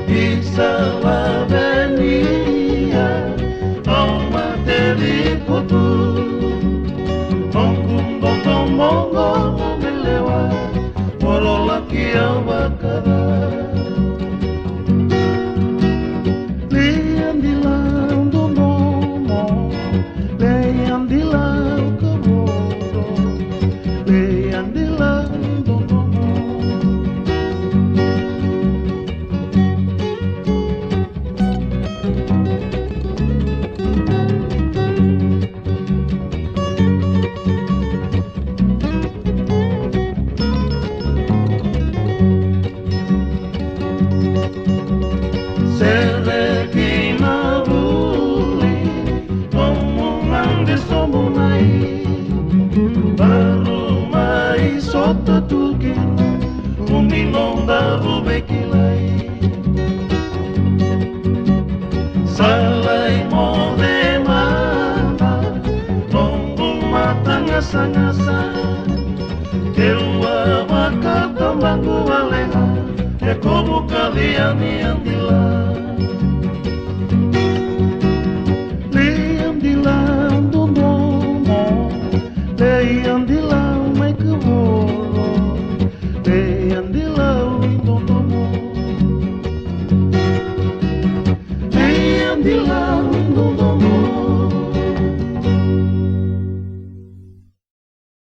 Isa la venia au materi kutu Mongkum botong mongo melewa Morolaki awakara Liam dilang dundomo Liam dilang keboro Liam dilang dundomo Sereki mabuli omongan disomonai baru mai sota tukin uminom baru bekilai salai mode mata tombong mata ngasa-ngasa keluar maka tambangku aleha Yakobo kalian yang dilang Liam dilang dundomo Liam dilang may keboro Liam dilang dundomo Liam dilang